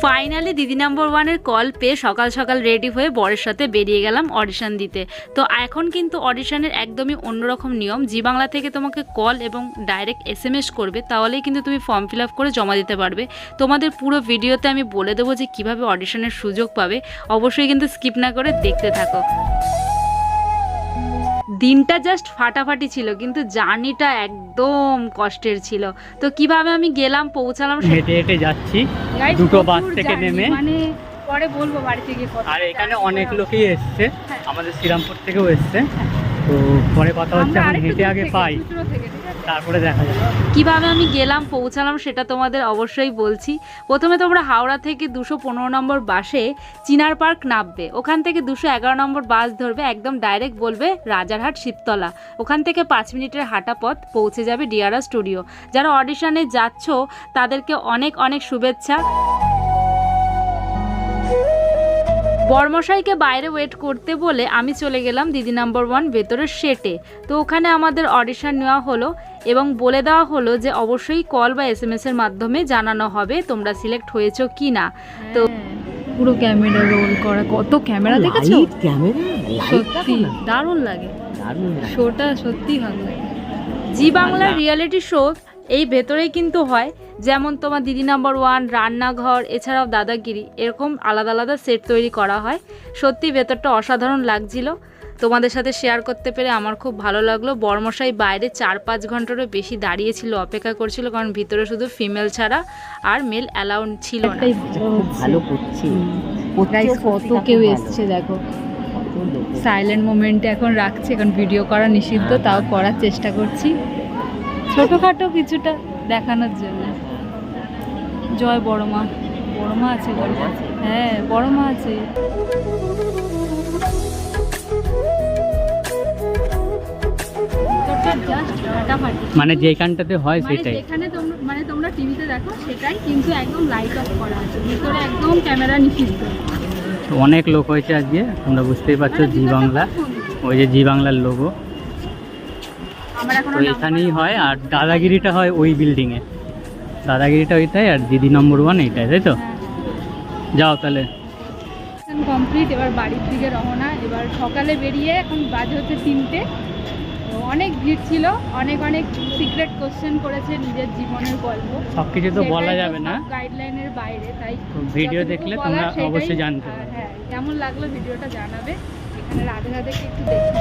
Finally দিদি number ওয়ানের call পেয়ে সকাল সকাল রেডি হয়ে বরের সাথে বেরিয়ে গেলাম অডিশন দিতে। তো এখন কিন্তু অডিশনের একদমই অন্যরকম নিয়ম। জি বাংলা থেকে তোমাকে কল এবং ডাইরেক্ট SMS করবে, তাহলেই কিন্তু তুমি ফর্ম ফিল আপ করে জমা দিতে পারবে। তোমাদের পুরো ভিডিওতে আমি বলে দেবো যে কিভাবে অডিশনের সুযোগ পাবে, অবশ্যই কিন্তু স্কিপ না করে দেখতে থাকো। দিনটা জাস্ট ফাটাফাটি ছিল, কিন্তু জার্নিটা একদম কষ্টের ছিল। তো কিভাবে আমি গেলাম, পৌঁছালাম, হেঁটে হেঁটে যাচ্ছি দুটো বাস থেকে নেমে, মানে পরে বলবো বাড়ি থেকে কথা। আর এখানে অনেক লোকই এসছে, আমাদের শ্রীরামপুর থেকেও এসছে। তো পরে কথা হচ্ছে, এখন হেঁটে আগে পাই, তারপরে দেখা যাবে। কিভাবে আমি গেলাম, পৌঁছালাম সেটা তোমাদের অবশ্যই বলছি। প্রথমে তোমরা হাওড়া থেকে 215 নম্বর বাসে চিনার পার্ক নামবে। ওখান থেকে 211 নম্বর বাস ধরবে, একদম ডাইরেক্ট বলবে রাজারহাট শিবতলা। ওখান থেকে 5 মিনিটের হাঁটা পথ পৌঁছে যাবে ডিআরআর স্টুডিও। যারা অডিশনে যাচ্ছ তাদেরকে অনেক অনেক শুভেচ্ছা। বরমশাইকে বাইরে ওয়েট করতে বলে আমি চলে গেলাম দিদি নাম্বার ওয়ান ভেতরের সেটে। তো ওখানে আমাদের অডিশন নেওয়া হলো এবং বলে দেওয়া হলো যে অবশ্যই কল বা SMS এর মাধ্যমে জানানো হবে তোমরা সিলেক্ট হয়েছো কি না। তো পুরো ক্যামেরা রোল করা, কত ক্যামেরা দেখেছো, সত্যি দারুণ লাগে, শোটা সত্যি ভালো লাগে। জি বাংলার রিয়েলিটি শো এই ভেতরেই কিন্তু হয়, যেমন তোমার দিদি নাম্বার ওয়ান, রান্নাঘর, এছাড়াও দাদাগিরি, এরকম আলাদা আলাদা সেট তৈরি করা হয়। সত্যি ভেতরটা অসাধারণ লাগছিল, তোমাদের সাথে শেয়ার করতে পেরে আমার খুব ভালো লাগলো। বরমশাই বাইরে 4-5 ঘন্টারও বেশি দাঁড়িয়েছিল, অপেক্ষা করছিল, কারণ ভিতরে শুধু ফিমেল ছাড়া আর মেল অ্যালাউড ছিল না। ভালো করছি, কত কেউ এসছে দেখো। সাইলেন্ট মোমেন্টে এখন রাখছে, কারণ ভিডিও করা নিষিদ্ধ, তাও করার চেষ্টা করছি ছোটোখাটো কিছুটা দেখানোর জন্য। জয় বড় মা, বড় মা আছে, হ্যাঁ বড় মা আছে। মানে যেখানটাতে হয় সেটাই, এখানে মানে তোমরা টিভিতে দেখো সেটাই, কিন্তু একদম লাইট অফ করা আছে, ভিতরে একদম ক্যামেরা নিষিদ্ধ। অনেক লোক হয়েছে আজকে, তোমরা বুঝতেই পারছো। জি বাংলা, ওই যে জি বাংলার লোগো, তো এখানেই হয়। আর দাদাগিরিটা হয় ওই বিল্ডিংয়ে, দাদাগিরিটা ওইটাই, আর দিদি নম্বর ওয়ান এইটাই, তাই তো? যাও তাহলে। কমপ্লিট, এবার বাড়ির দিকে রওনা। এবার সকালে বেরিয়ে এখন বাজে হচ্ছে 3টে। তো অনেক ভিড় ছিল, অনেক অনেক সিক্রেট কোশ্চেন করেছে, নিজের জীবনের গল্প, সব কিছু তো বলা যাবে না, গাইডলাইনের বাইরে, তাই ভিডিও দেখলে তোমরা অবশ্যই জানতে পারবে। হ্যাঁ, কেমন লাগলো ভিডিওটা জানাবে। এখানে রাধে রাধেকে একটু দেখি।